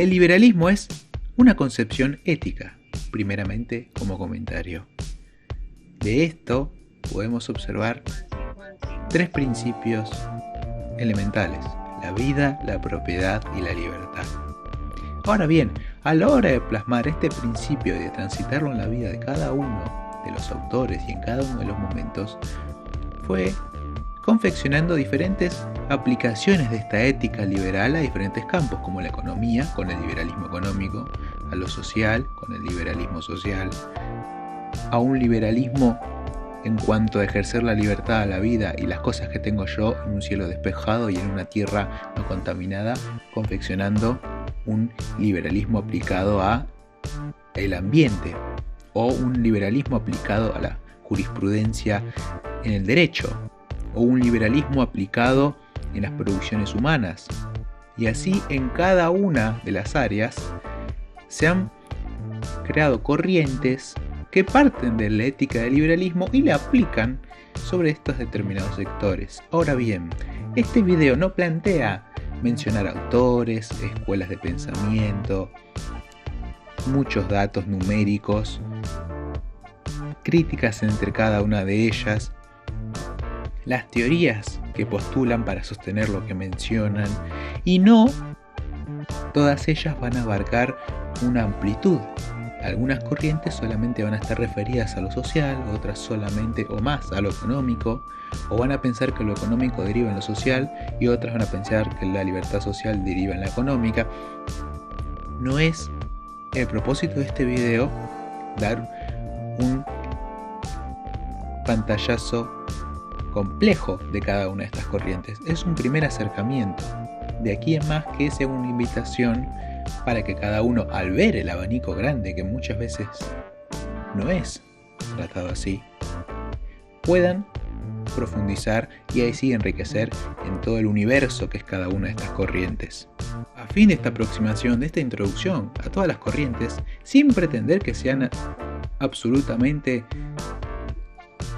El liberalismo es una concepción ética, primeramente como comentario. De esto podemos observar tres principios elementales: la vida, la propiedad y la libertad. Ahora bien, a la hora de plasmar este principio y de transitarlo en la vida de cada uno de los autores y en cada uno de los momentos, fue confeccionando diferentes aplicaciones de esta ética liberal a diferentes campos, como la economía, con el liberalismo económico, a lo social, con el liberalismo social, a un liberalismo en cuanto a ejercer la libertad a la vida y las cosas que tengo yo en un cielo despejado y en una tierra no contaminada, confeccionando un liberalismo aplicado a el ambiente, o un liberalismo aplicado a la jurisprudencia en el derecho, o un liberalismo aplicado en las producciones humanas. Y así en cada una de las áreas se han creado corrientes que parten de la ética del liberalismo y la aplican sobre estos determinados sectores. Ahora bien, este video no plantea mencionar autores, escuelas de pensamiento, muchos datos numéricos, críticas entre cada una de ellas, las teorías que postulan para sostener lo que mencionan, y no todas ellas van a abarcar una amplitud. Algunas corrientes solamente van a estar referidas a lo social, otras solamente o más a lo económico, o van a pensar que lo económico deriva en lo social y otras van a pensar que la libertad social deriva en la económica. No es el propósito de este video dar un pantallazo complejo de cada una de estas corrientes. Es un primer acercamiento. De aquí en más que sea una invitación para que cada uno, al ver el abanico grande, que muchas veces no es tratado así, puedan profundizar y así enriquecer en todo el universo que es cada una de estas corrientes. A fin de esta aproximación, de esta introducción a todas las corrientes, sin pretender que sean absolutamente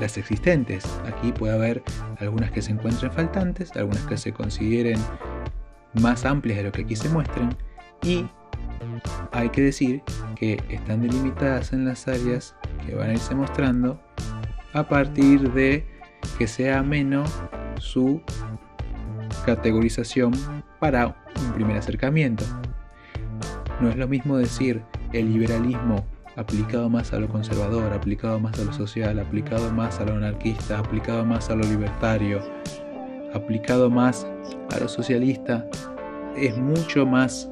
las existentes, aquí puede haber algunas que se encuentren faltantes, algunas que se consideren más amplias de lo que aquí se muestren, y hay que decir que están delimitadas en las áreas que van a irse mostrando a partir de que sea ameno su categorización para un primer acercamiento. No es lo mismo decir el liberalismo aplicado más a lo conservador, aplicado más a lo social, aplicado más a lo anarquista, aplicado más a lo libertario, aplicado más a lo socialista. Es mucho más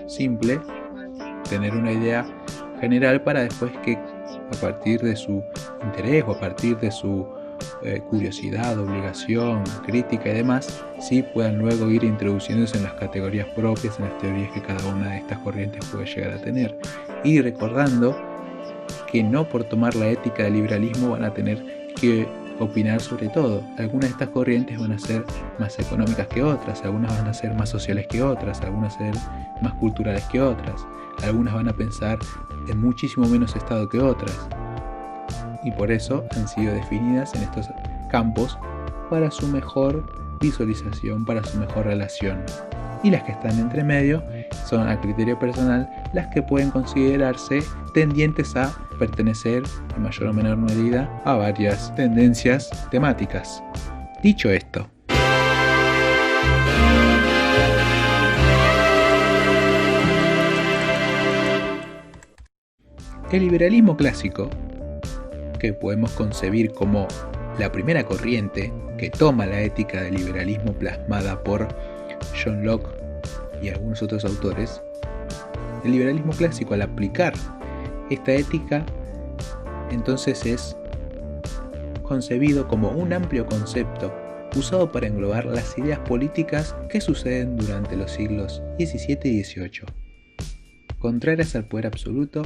simple tener una idea general para después que a partir de su interés o a partir de su curiosidad, obligación, crítica y demás, sí puedan luego ir introduciéndose en las categorías propias, en las teorías que cada una de estas corrientes puede llegar a tener. Y recordando que no por tomar la ética del liberalismo van a tener que opinar sobre todo. Algunas de estas corrientes van a ser más económicas que otras, algunas van a ser más sociales que otras, algunas van a ser más culturales que otras, algunas van a pensar en muchísimo menos estado que otras. Y por eso han sido definidas en estos campos para su mejor visualización, para su mejor relación. Y las que están entre medio son, a criterio personal, las que pueden considerarse tendientes a pertenecer en mayor o menor medida a varias tendencias temáticas. Dicho esto, el liberalismo clásico, que podemos concebir como la primera corriente que toma la ética del liberalismo plasmada por John Locke y algunos otros autores, el liberalismo clásico, al aplicar esta ética, entonces es concebido como un amplio concepto usado para englobar las ideas políticas que suceden durante los siglos XVII y XVIII, contrarias al poder absoluto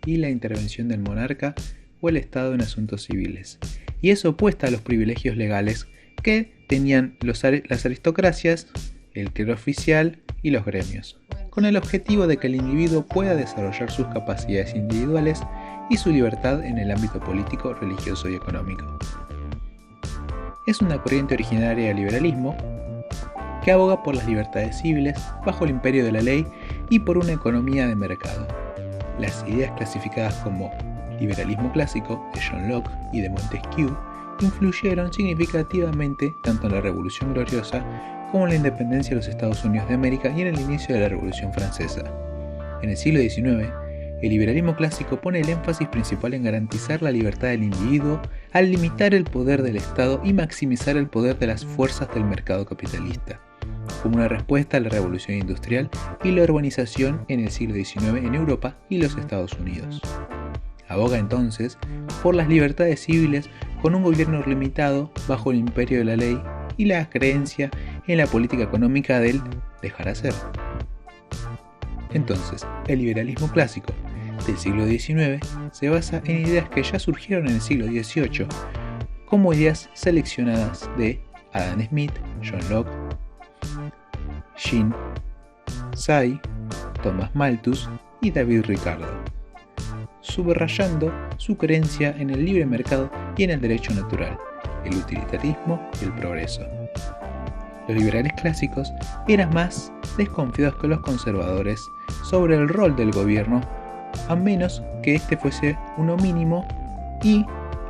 y la intervención del monarca o el Estado en asuntos civiles, y es opuesta a los privilegios legales que tenían las aristocracias, el clero oficial y los gremios, con el objetivo de que el individuo pueda desarrollar sus capacidades individuales y su libertad en el ámbito político, religioso y económico. Es una corriente originaria del liberalismo que aboga por las libertades civiles bajo el imperio de la ley y por una economía de mercado. Las ideas clasificadas como liberalismo clásico de John Locke y de Montesquieu influyeron significativamente tanto en la Revolución Gloriosa como en la independencia de los Estados Unidos de América y en el inicio de la Revolución Francesa. En el siglo XIX, el liberalismo clásico pone el énfasis principal en garantizar la libertad del individuo al limitar el poder del Estado y maximizar el poder de las fuerzas del mercado capitalista, como una respuesta a la revolución industrial y la urbanización en el siglo XIX en Europa y los Estados Unidos. Aboga entonces por las libertades civiles con un gobierno limitado bajo el imperio de la ley y la creencia en la política económica del dejar hacer. Entonces, el liberalismo clásico del siglo XIX se basa en ideas que ya surgieron en el siglo XVIII, como ideas seleccionadas de Adam Smith, John Locke, Jean Say, Thomas Malthus y David Ricardo, subrayando su creencia en el libre mercado y en el derecho natural, el utilitarismo y el progreso. Los liberales clásicos eran más desconfiados que los conservadores sobre el rol del gobierno, a menos que éste fuese uno mínimo, y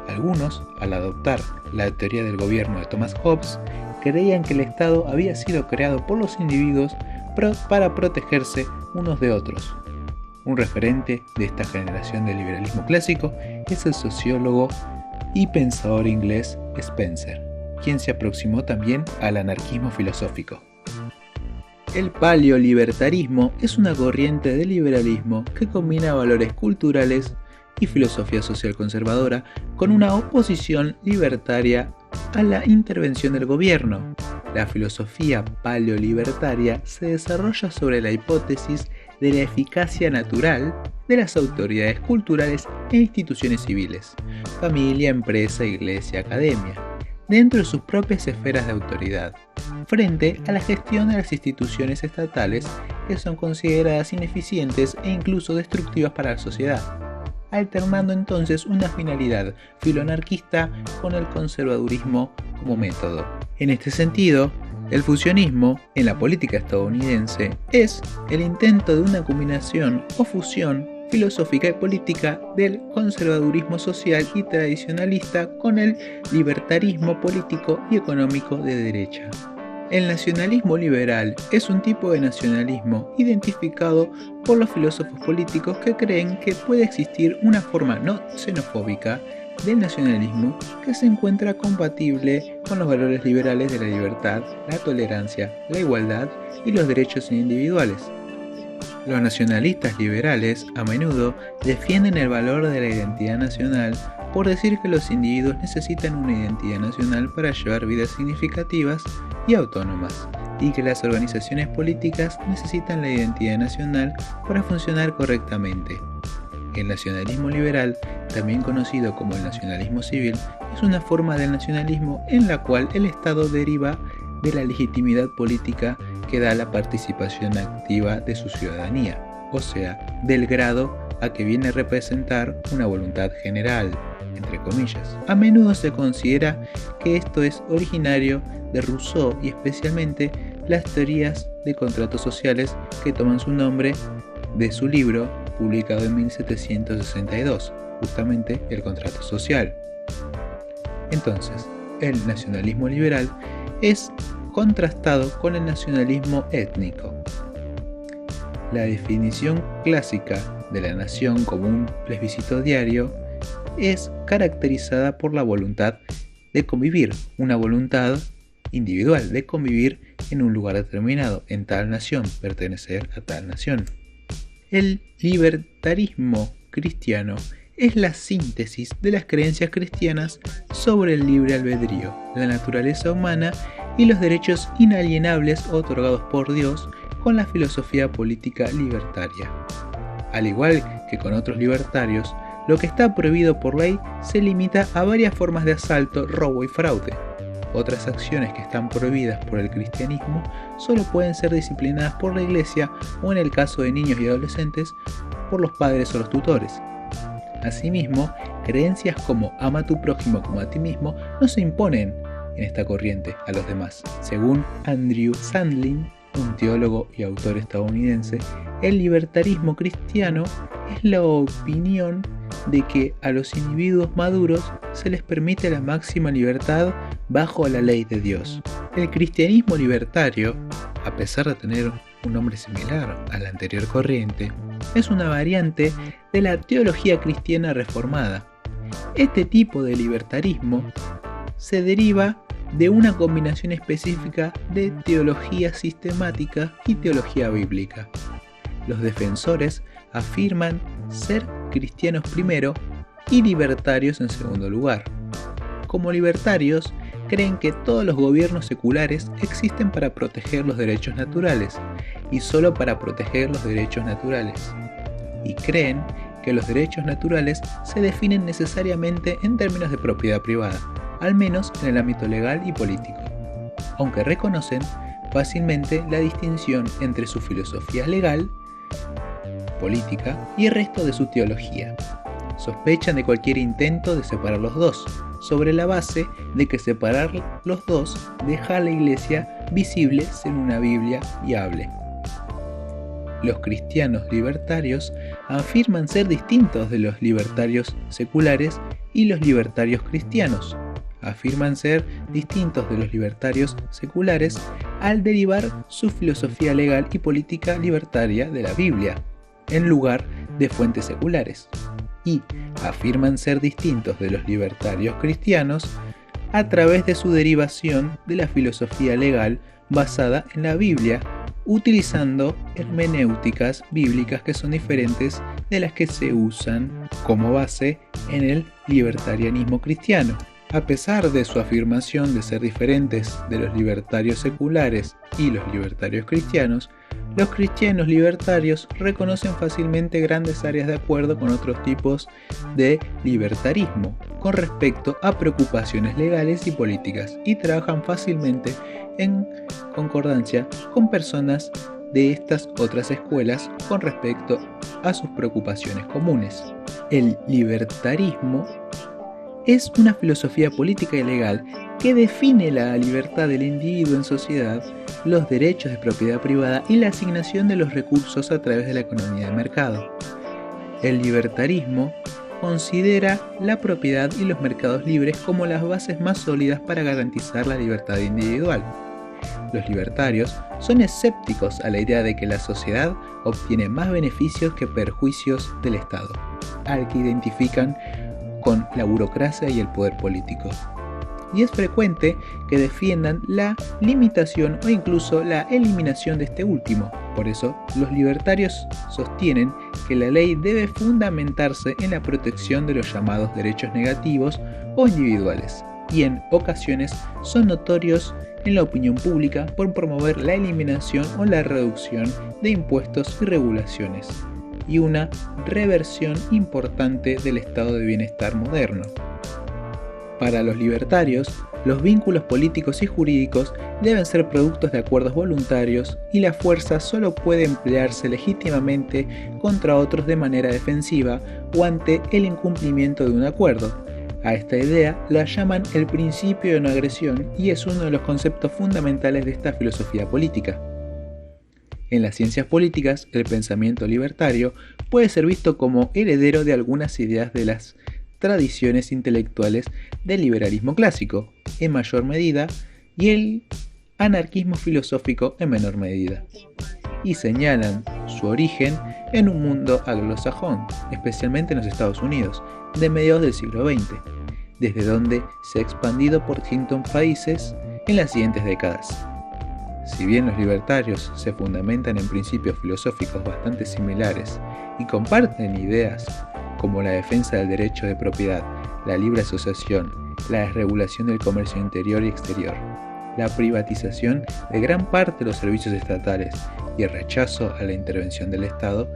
algunos, al adoptar la teoría del gobierno de Thomas Hobbes, creían que el Estado había sido creado por los individuos para protegerse unos de otros. Un referente de esta generación del liberalismo clásico es el sociólogo y pensador inglés Spencer, quien se aproximó también al anarquismo filosófico. El paleolibertarismo es una corriente de liberalismo que combina valores culturales y filosofía social conservadora con una oposición libertaria a la intervención del gobierno. La filosofía paleolibertaria se desarrolla sobre la hipótesis de la eficacia natural de las autoridades culturales e instituciones civiles, familia, empresa, iglesia, academia, dentro de sus propias esferas de autoridad, frente a la gestión de las instituciones estatales que son consideradas ineficientes e incluso destructivas para la sociedad, alternando entonces una finalidad filoanarquista con el conservadurismo como método. En este sentido, el fusionismo en la política estadounidense es el intento de una combinación o fusión filosófica y política del conservadurismo social y tradicionalista con el libertarismo político y económico de derecha. El nacionalismo liberal es un tipo de nacionalismo identificado por los filósofos políticos que creen que puede existir una forma no xenofóbica del nacionalismo que se encuentra compatible con los valores liberales de la libertad, la tolerancia, la igualdad y los derechos individuales. Los nacionalistas liberales a menudo defienden el valor de la identidad nacional por decir que los individuos necesitan una identidad nacional para llevar vidas significativas y autónomas, y que las organizaciones políticas necesitan la identidad nacional para funcionar correctamente. El nacionalismo liberal, también conocido como el nacionalismo civil, es una forma del nacionalismo en la cual el Estado deriva de la legitimidad política que da la participación activa de su ciudadanía, o sea, del grado a que viene a representar una voluntad general, entre comillas. A menudo se considera que esto es originario de Rousseau y especialmente las teorías de contratos sociales que toman su nombre de su libro publicado en 1762, justamente El contrato social. Entonces, el nacionalismo liberal es contrastado con el nacionalismo étnico. La definición clásica de la nación como un plebiscito diario es caracterizada por la voluntad de convivir, una voluntad individual de convivir en un lugar determinado, en tal nación, pertenecer a tal nación. El libertarismo cristiano es la síntesis de las creencias cristianas sobre el libre albedrío, la naturaleza humana y los derechos inalienables otorgados por Dios con la filosofía política libertaria. Al igual que con otros libertarios, lo que está prohibido por ley se limita a varias formas de asalto, robo y fraude. Otras acciones que están prohibidas por el cristianismo solo pueden ser disciplinadas por la iglesia o, en el caso de niños y adolescentes, por los padres o los tutores. Asimismo, creencias como ama a tu prójimo como a ti mismo no se imponen en esta corriente a los demás. Según Andrew Sandlin, un teólogo y autor estadounidense, El libertarismo cristiano es la opinión de que a los individuos maduros se les permite la máxima libertad bajo la ley de Dios. El cristianismo libertario, a pesar de tener un nombre similar a la anterior corriente, es una variante de la teología cristiana reformada. Este tipo de libertarismo se deriva de una combinación específica de teología sistemática y teología bíblica. Los defensores afirman ser cristianos primero y libertarios en segundo lugar. Como libertarios, creen que todos los gobiernos seculares existen para proteger los derechos naturales y solo para proteger los derechos naturales. Y creen que los derechos naturales se definen necesariamente en términos de propiedad privada, al menos en el ámbito legal y político, aunque reconocen fácilmente la distinción entre su filosofía legal, política y el resto de su teología. Sospechan de cualquier intento de separar los dos, sobre la base de que separar los dos deja a la Iglesia visible en una Biblia viable. Los cristianos libertarios afirman ser distintos de los libertarios seculares y los libertarios cristianos. Afirman ser distintos de los libertarios seculares al derivar su filosofía legal y política libertaria de la Biblia, en lugar de fuentes seculares. Y afirman ser distintos de los libertarios cristianos a través de su derivación de la filosofía legal basada en la Biblia, utilizando hermenéuticas bíblicas que son diferentes de las que se usan como base en el libertarianismo cristiano. A pesar de su afirmación de ser diferentes de los libertarios seculares y los libertarios cristianos, los cristianos libertarios reconocen fácilmente grandes áreas de acuerdo con otros tipos de libertarismo con respecto a preocupaciones legales y políticas y trabajan fácilmente en concordancia con personas de estas otras escuelas con respecto a sus preocupaciones comunes. El libertarismo es una filosofía política y legal que define la libertad del individuo en sociedad, los derechos de propiedad privada y la asignación de los recursos a través de la economía de mercado. El libertarismo considera la propiedad y los mercados libres como las bases más sólidas para garantizar la libertad individual. Los libertarios son escépticos a la idea de que la sociedad obtiene más beneficios que perjuicios del Estado, al que identifican con la burocracia y el poder político. Y es frecuente que defiendan la limitación o incluso la eliminación de este último. Por eso, los libertarios sostienen que la ley debe fundamentarse en la protección de los llamados derechos negativos o individuales, y en ocasiones son notorios en la opinión pública por promover la eliminación o la reducción de impuestos y regulaciones, y una reversión importante del estado de bienestar moderno. Para los libertarios, los vínculos políticos y jurídicos deben ser productos de acuerdos voluntarios y la fuerza solo puede emplearse legítimamente contra otros de manera defensiva o ante el incumplimiento de un acuerdo. A esta idea la llaman el principio de no agresión y es uno de los conceptos fundamentales de esta filosofía política. En las ciencias políticas, el pensamiento libertario puede ser visto como heredero de algunas ideas de las tradiciones intelectuales del liberalismo clásico, en mayor medida, y el anarquismo filosófico en menor medida, y señalan su origen en un mundo anglosajón, especialmente en los Estados Unidos, de mediados del siglo XX, desde donde se ha expandido por distintos países en las siguientes décadas. Si bien los libertarios se fundamentan en principios filosóficos bastante similares y comparten ideas como la defensa del derecho de propiedad, la libre asociación, la desregulación del comercio interior y exterior, la privatización de gran parte de los servicios estatales y el rechazo a la intervención del Estado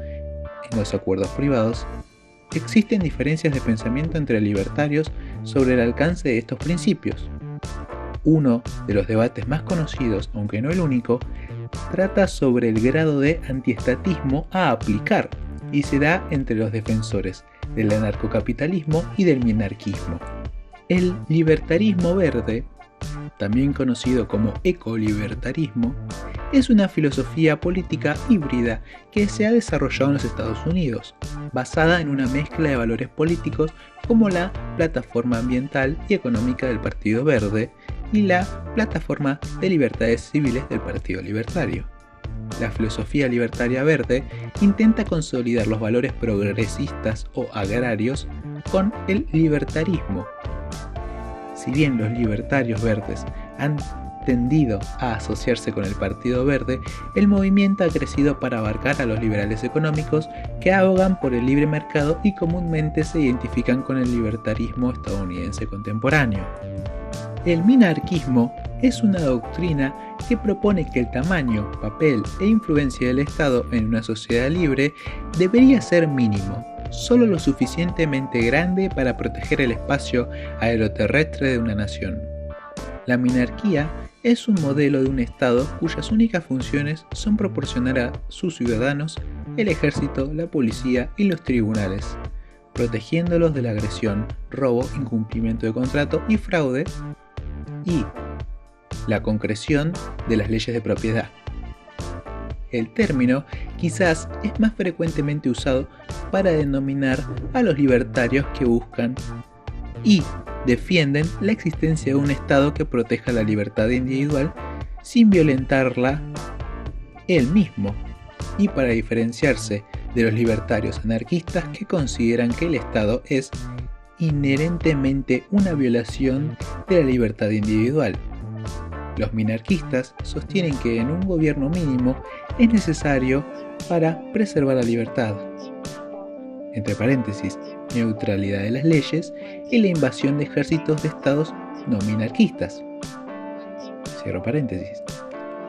en los acuerdos privados, existen diferencias de pensamiento entre libertarios sobre el alcance de estos principios. Uno de los debates más conocidos, aunque no el único, trata sobre el grado de antiestatismo a aplicar y se da entre los defensores del anarcocapitalismo y del minarquismo. El libertarismo verde, también conocido como ecolibertarismo, es una filosofía política híbrida que se ha desarrollado en los Estados Unidos, basada en una mezcla de valores políticos como la plataforma ambiental y económica del Partido Verde y la plataforma de libertades civiles del Partido Libertario. La filosofía libertaria verde intenta consolidar los valores progresistas o agrarios con el libertarismo. Si bien los libertarios verdes han tendido a asociarse con el Partido Verde, el movimiento ha crecido para abarcar a los liberales económicos que abogan por el libre mercado y comúnmente se identifican con el libertarismo estadounidense contemporáneo. El minarquismo es una doctrina que propone que el tamaño, papel e influencia del Estado en una sociedad libre debería ser mínimo, solo lo suficientemente grande para proteger el espacio aeroterrestre de una nación. La minarquía es un modelo de un Estado cuyas únicas funciones son proporcionar a sus ciudadanos el ejército, la policía y los tribunales, protegiéndolos de la agresión, robo, incumplimiento de contrato y fraude, y la concreción de las leyes de propiedad. El término quizás es más frecuentemente usado para denominar a los libertarios que buscan y defienden la existencia de un Estado que proteja la libertad individual sin violentarla él mismo, y para diferenciarse de los libertarios anarquistas que consideran que el Estado es inherentemente una violación de la libertad individual. Los minarquistas sostienen que en un gobierno mínimo es necesario para preservar la libertad, entre paréntesis, neutralidad de las leyes y la invasión de ejércitos de estados no minarquistas. Cierro paréntesis.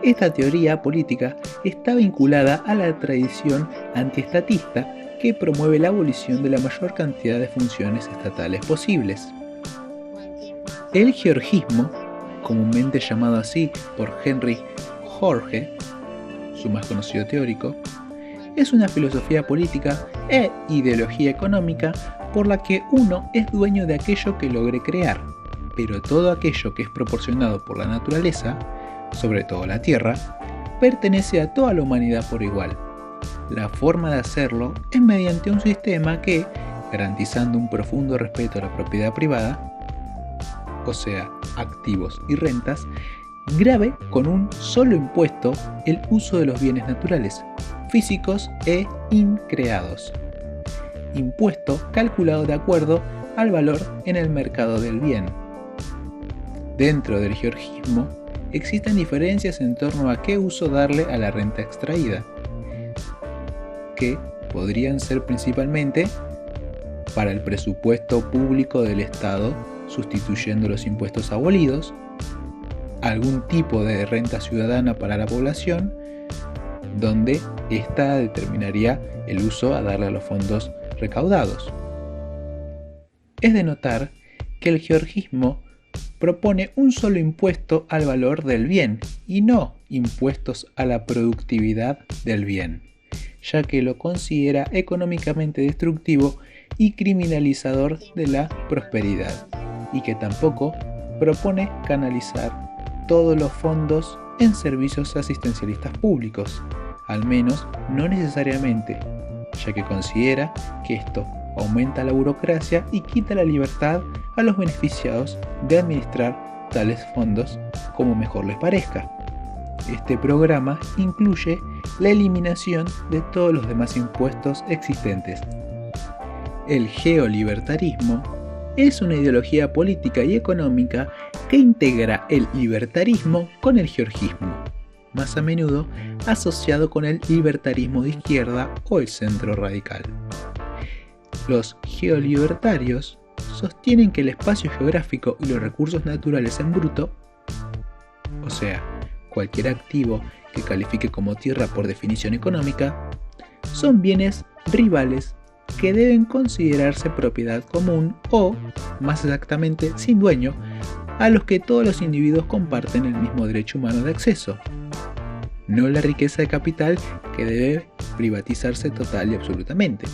Esta teoría política está vinculada a la tradición antiestatista que promueve la abolición de la mayor cantidad de funciones estatales posibles. El georgismo, comúnmente llamado así por Henry George, su más conocido teórico, es una filosofía política e ideología económica por la que uno es dueño de aquello que logre crear, pero todo aquello que es proporcionado por la naturaleza, sobre todo la tierra, pertenece a toda la humanidad por igual. La forma de hacerlo es mediante un sistema que, garantizando un profundo respeto a la propiedad privada, o sea, activos y rentas, grave con un solo impuesto el uso de los bienes naturales, físicos e increados. Impuesto calculado de acuerdo al valor en el mercado del bien. Dentro del georgismo existen diferencias en torno a qué uso darle a la renta extraída, que podrían ser principalmente para el presupuesto público del Estado, sustituyendo los impuestos abolidos, algún tipo de renta ciudadana para la población, donde ésta determinaría el uso a darle a los fondos recaudados. Es de notar que el georgismo propone un solo impuesto al valor del bien y no impuestos a la productividad del bien, ya que lo considera económicamente destructivo y criminalizador de la prosperidad, y que tampoco propone canalizar todos los fondos en servicios asistencialistas públicos, al menos no necesariamente, ya que considera que esto aumenta la burocracia y quita la libertad a los beneficiados de administrar tales fondos como mejor les parezca. Este programa incluye la eliminación de todos los demás impuestos existentes. El geolibertarismo es una ideología política y económica que integra el libertarismo con el georgismo, más a menudo asociado con el libertarismo de izquierda o el centro radical. Los geolibertarios sostienen que el espacio geográfico y los recursos naturales en bruto, o sea, cualquier activo que califique como tierra por definición económica, son bienes rivales que deben considerarse propiedad común o, más exactamente, sin dueño, a los que todos los individuos comparten el mismo derecho humano de acceso, no la riqueza de capital que debe privatizarse total y absolutamente.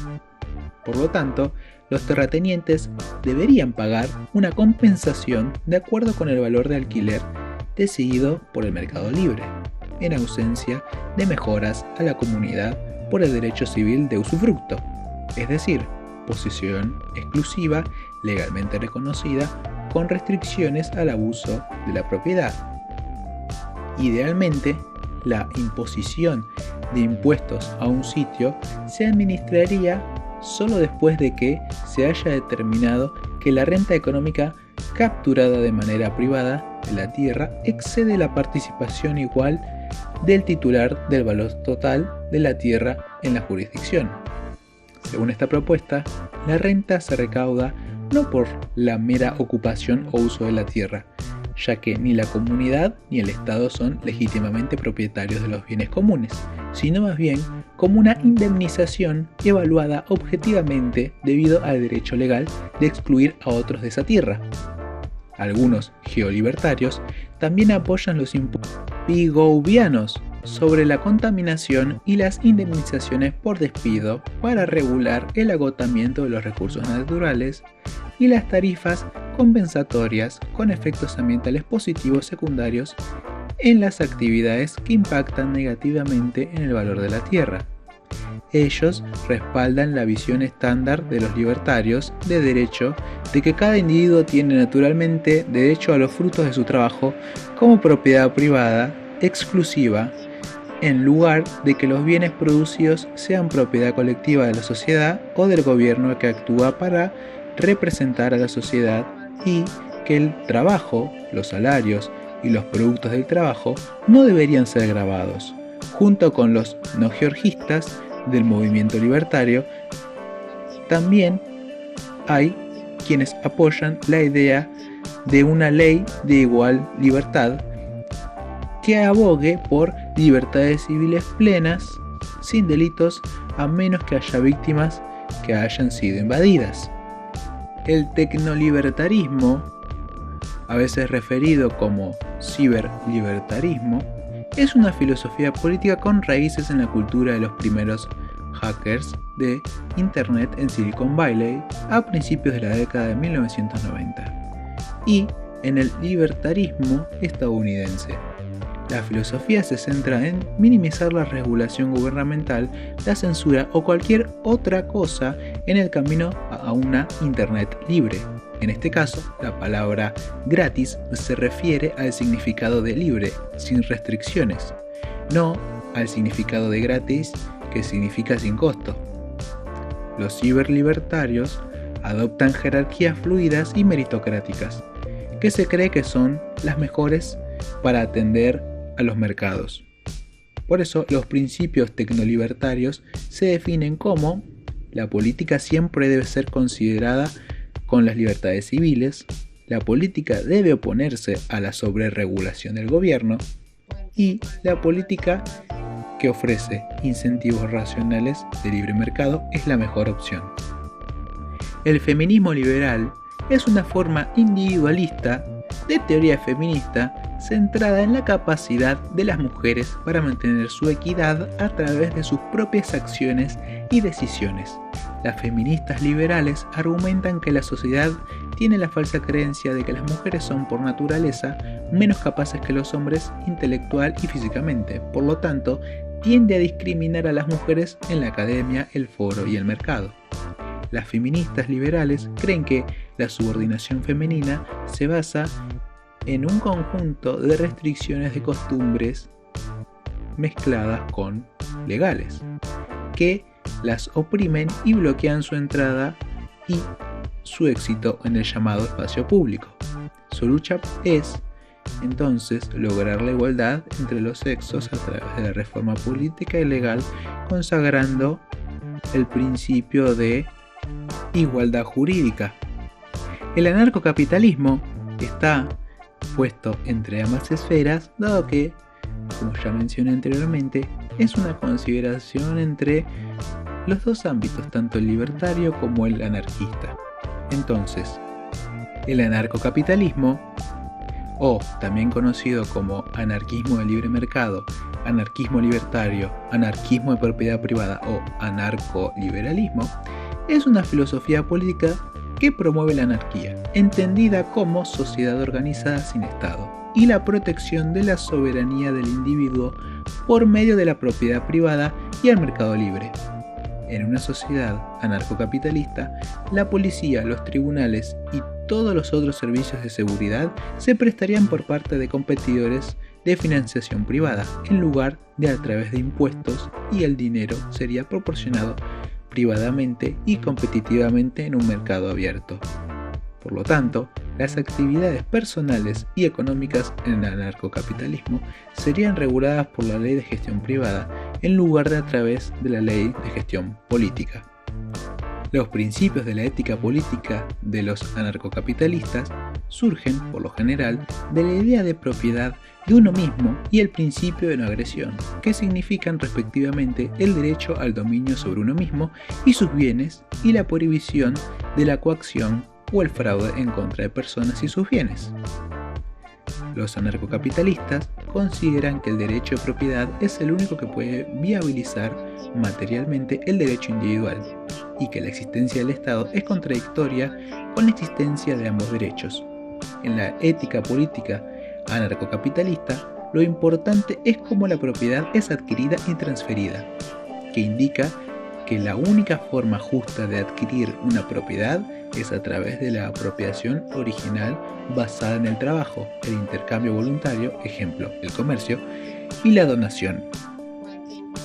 Por lo tanto, los terratenientes deberían pagar una compensación de acuerdo con el valor de alquiler decidido por el mercado libre. en ausencia de mejoras a la comunidad por el derecho civil de usufructo, es decir, posesión exclusiva legalmente reconocida con restricciones al abuso de la propiedad. Idealmente, la imposición de impuestos a un sitio se administraría solo después de que se haya determinado que la renta económica capturada de manera privada de la tierra excede la participación igual del titular del valor total de la tierra en la jurisdicción. Según esta propuesta, la renta se recauda no por la mera ocupación o uso de la tierra, ya que ni la comunidad ni el Estado son legítimamente propietarios de los bienes comunes, sino más bien como una indemnización evaluada objetivamente debido al derecho legal de excluir a otros de esa tierra. Algunos geolibertarios también apoyan los impuestos pigovianos sobre la contaminación y las indemnizaciones por despido para regular el agotamiento de los recursos naturales y las tarifas compensatorias con efectos ambientales positivos secundarios en las actividades que impactan negativamente en el valor de la tierra. Ellos respaldan la visión estándar de los libertarios de derecho de que cada individuo tiene naturalmente derecho a los frutos de su trabajo como propiedad privada exclusiva, en lugar de que los bienes producidos sean propiedad colectiva de la sociedad o del gobierno que actúa para representar a la sociedad, y que el trabajo, los salarios y los productos del trabajo no deberían ser gravados. Junto con los no georgistas del movimiento libertario, también hay quienes apoyan la idea de una ley de igual libertad que abogue por libertades civiles plenas, sin delitos, a menos que haya víctimas que hayan sido invadidas. El tecnolibertarismo, a veces referido como ciberlibertarismo, es una filosofía política con raíces en la cultura de los primeros hackers de Internet en Silicon Valley a principios de la década de 1990 y en el libertarismo estadounidense. La filosofía se centra en minimizar la regulación gubernamental, la censura o cualquier otra cosa en el camino a una Internet libre. En este caso, la palabra gratis se refiere al significado de libre, sin restricciones, no al significado de gratis, que significa sin costo. Los ciberlibertarios adoptan jerarquías fluidas y meritocráticas, que se cree que son las mejores para atender a los mercados. Por eso, los principios tecnolibertarios se definen como: la política siempre debe ser considerada con las libertades civiles, la política debe oponerse a la sobreregulación del gobierno, y la política que ofrece incentivos racionales de libre mercado es la mejor opción. El feminismo liberal es una forma individualista de teoría feminista centrada en la capacidad de las mujeres para mantener su equidad a través de sus propias acciones y decisiones. Las feministas liberales argumentan que la sociedad tiene la falsa creencia de que las mujeres son por naturaleza menos capaces que los hombres intelectual y físicamente, por lo tanto, tiende a discriminar a las mujeres en la academia, el foro y el mercado. Las feministas liberales creen que la subordinación femenina se basa en un conjunto de restricciones de costumbres mezcladas con legales, que las oprimen y bloquean su entrada y su éxito en el llamado espacio público. Su lucha es, entonces, lograr la igualdad entre los sexos a través de la reforma política y legal, consagrando el principio de igualdad jurídica. El anarcocapitalismo está puesto entre ambas esferas, dado que, como ya mencioné anteriormente, es una consideración entre los dos ámbitos, tanto el libertario como el anarquista. Entonces, el anarcocapitalismo, o también conocido como anarquismo de libre mercado, anarquismo libertario, anarquismo de propiedad privada o anarcoliberalismo, es una filosofía política que promueve la anarquía, entendida como sociedad organizada sin Estado. y la protección de la soberanía del individuo por medio de la propiedad privada y el mercado libre. En una sociedad anarcocapitalista, la policía, los tribunales y todos los otros servicios de seguridad se prestarían por parte de competidores de financiación privada, en lugar de a través de impuestos, y el dinero sería proporcionado privadamente y competitivamente en un mercado abierto. Por lo tanto, las actividades personales y económicas en el anarcocapitalismo serían reguladas por la ley de gestión privada en lugar de a través de la ley de gestión política. Los principios de la ética política de los anarcocapitalistas surgen, por lo general, de la idea de propiedad de uno mismo y el principio de no agresión, que significan respectivamente el derecho al dominio sobre uno mismo y sus bienes y la prohibición de la coacción o el fraude en contra de personas y sus bienes. Los anarcocapitalistas consideran que el derecho de propiedad es el único que puede viabilizar materialmente el derecho individual y que la existencia del Estado es contradictoria con la existencia de ambos derechos. En la ética política anarcocapitalista, lo importante es cómo la propiedad es adquirida y transferida, que indica que la única forma justa de adquirir una propiedad es a través de la apropiación original basada en el trabajo, el intercambio voluntario, ejemplo, el comercio, y la donación.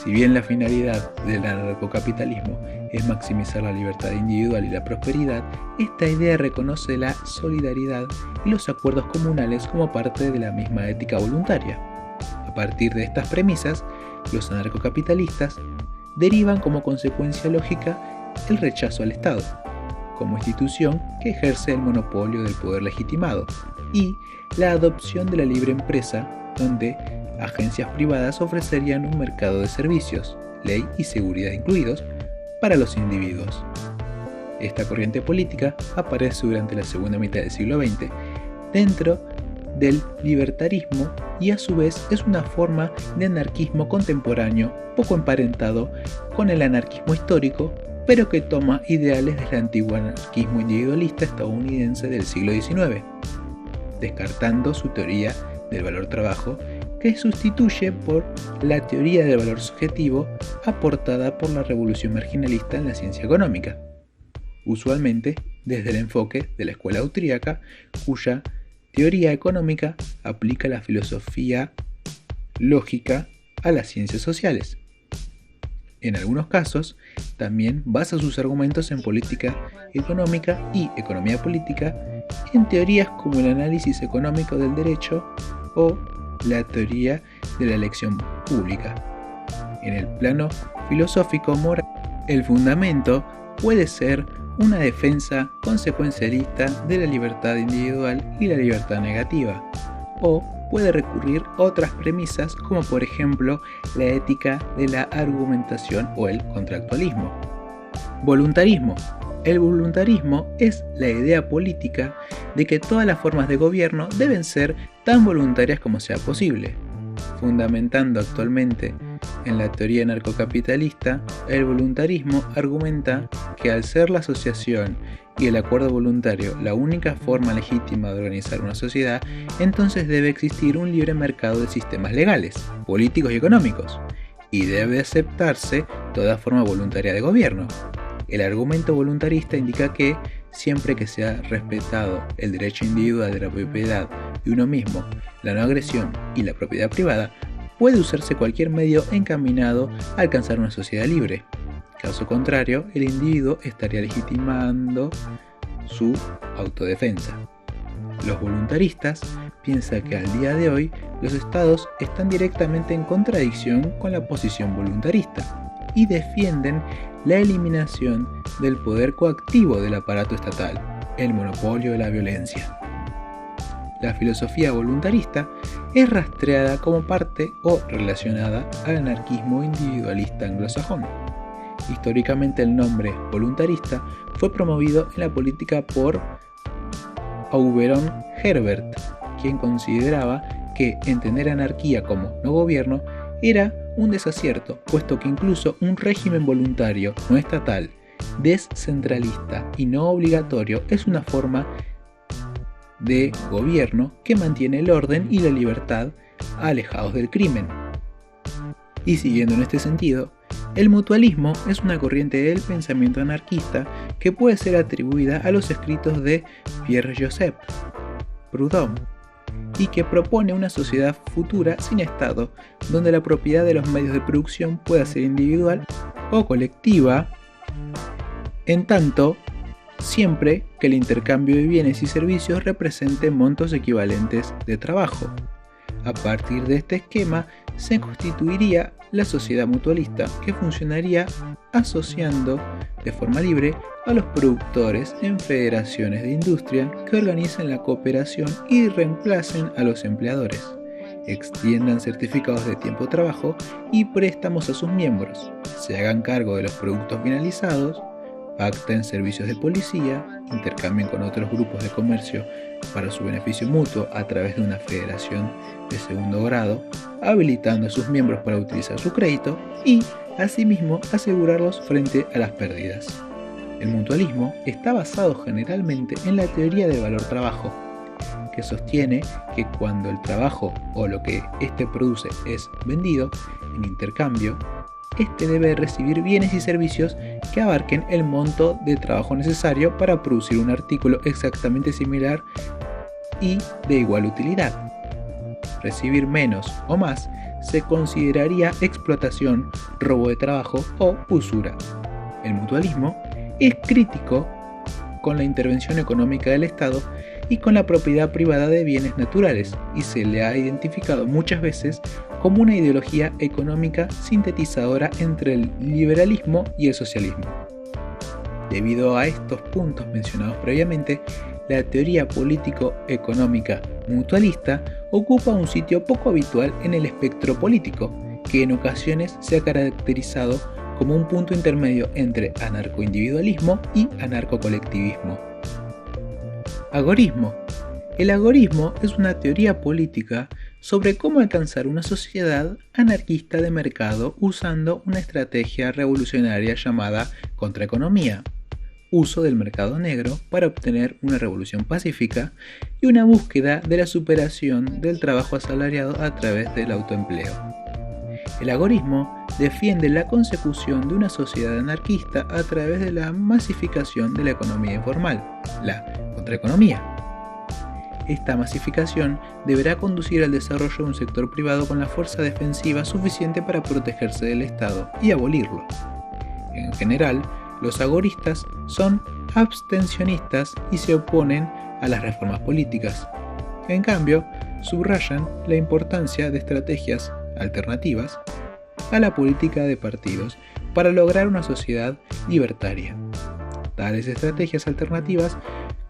Si bien la finalidad del anarcocapitalismo es maximizar la libertad individual y la prosperidad, esta idea reconoce la solidaridad y los acuerdos comunales como parte de la misma ética voluntaria. A partir de estas premisas, los anarcocapitalistas derivan como consecuencia lógica el rechazo al Estado, como institución que ejerce el monopolio del poder legitimado, y la adopción de la libre empresa, donde agencias privadas ofrecerían un mercado de servicios, ley y seguridad incluidos, para los individuos. Esta corriente política aparece durante la segunda mitad del siglo XX dentro del libertarismo y a su vez es una forma de anarquismo contemporáneo poco emparentado con el anarquismo histórico, pero que toma ideales del antiguo anarquismo individualista estadounidense del siglo XIX, descartando su teoría del valor trabajo, que sustituye por la teoría del valor subjetivo aportada por la revolución marginalista en la ciencia económica, usualmente desde el enfoque de la escuela austríaca, cuya teoría económica aplica la filosofía lógica a las ciencias sociales. En algunos casos, también basa sus argumentos en política económica y economía política en teorías como el análisis económico del derecho o la teoría de la elección pública. En el plano filosófico moral, el fundamento puede ser una defensa consecuencialista de la libertad individual y la libertad negativa, o puede recurrir a otras premisas como por ejemplo la ética de la argumentación o el contractualismo. Voluntarismo. El voluntarismo es la idea política de que todas las formas de gobierno deben ser tan voluntarias como sea posible. Fundamentando actualmente en la teoría anarcocapitalista, el voluntarismo argumenta que al ser la asociación y el acuerdo voluntario la única forma legítima de organizar una sociedad, entonces debe existir un libre mercado de sistemas legales, políticos y económicos, y debe aceptarse toda forma voluntaria de gobierno. El argumento voluntarista indica que, siempre que sea respetado el derecho individual de la propiedad de uno mismo, la no agresión y la propiedad privada, puede usarse cualquier medio encaminado a alcanzar una sociedad libre. Caso contrario, el individuo estaría legitimando su autodefensa. Los voluntaristas piensan que al día de hoy los estados están directamente en contradicción con la posición voluntarista y defienden la eliminación del poder coactivo del aparato estatal, el monopolio de la violencia. La filosofía voluntarista es rastreada como parte o relacionada al anarquismo individualista anglosajón. Históricamente el nombre voluntarista fue promovido en la política por Auberon Herbert, quien consideraba que entender anarquía como no gobierno era un desacierto, puesto que incluso un régimen voluntario no estatal, descentralista y no obligatorio es una forma de gobierno que mantiene el orden y la libertad alejados del crimen. Y siguiendo en este sentido, el mutualismo es una corriente del pensamiento anarquista que puede ser atribuida a los escritos de Pierre-Joseph Proudhon y que propone una sociedad futura sin Estado, donde la propiedad de los medios de producción pueda ser individual o colectiva, en tanto siempre que el intercambio de bienes y servicios represente montos equivalentes de trabajo. A partir de este esquema se constituiría la sociedad mutualista, que funcionaría asociando de forma libre a los productores en federaciones de industria que organicen la cooperación y reemplacen a los empleadores, extiendan certificados de tiempo de trabajo y préstamos a sus miembros, se hagan cargo de los productos finalizados, pacten servicios de policía, intercambien con otros grupos de comercio para su beneficio mutuo a través de una federación de segundo grado, habilitando a sus miembros para utilizar su crédito y, asimismo, asegurarlos frente a las pérdidas. El mutualismo está basado generalmente en la teoría del valor-trabajo, que sostiene que cuando el trabajo o lo que éste produce es vendido en intercambio, éste debe recibir bienes y servicios que abarquen el monto de trabajo necesario para producir un artículo exactamente similar y de igual utilidad. Recibir menos o más se consideraría explotación, robo de trabajo o usura. El mutualismo es crítico con la intervención económica del Estado y con la propiedad privada de bienes naturales, y se le ha identificado muchas veces como una ideología económica sintetizadora entre el liberalismo y el socialismo. Debido a estos puntos mencionados previamente, la teoría político-económica mutualista ocupa un sitio poco habitual en el espectro político, que en ocasiones se ha caracterizado como un punto intermedio entre anarcoindividualismo y anarcocolectivismo. Agorismo. El agorismo es una teoría política sobre cómo alcanzar una sociedad anarquista de mercado usando una estrategia revolucionaria llamada contraeconomía, uso del mercado negro para obtener una revolución pacífica y una búsqueda de la superación del trabajo asalariado a través del autoempleo. El agorismo defiende la consecución de una sociedad anarquista a través de la masificación de la economía informal, la contraeconomía. Esta masificación deberá conducir al desarrollo de un sector privado con la fuerza defensiva suficiente para protegerse del Estado y abolirlo. En general, los agoristas son abstencionistas y se oponen a las reformas políticas. En cambio, subrayan la importancia de estrategias alternativas a la política de partidos para lograr una sociedad libertaria. Tales estrategias alternativas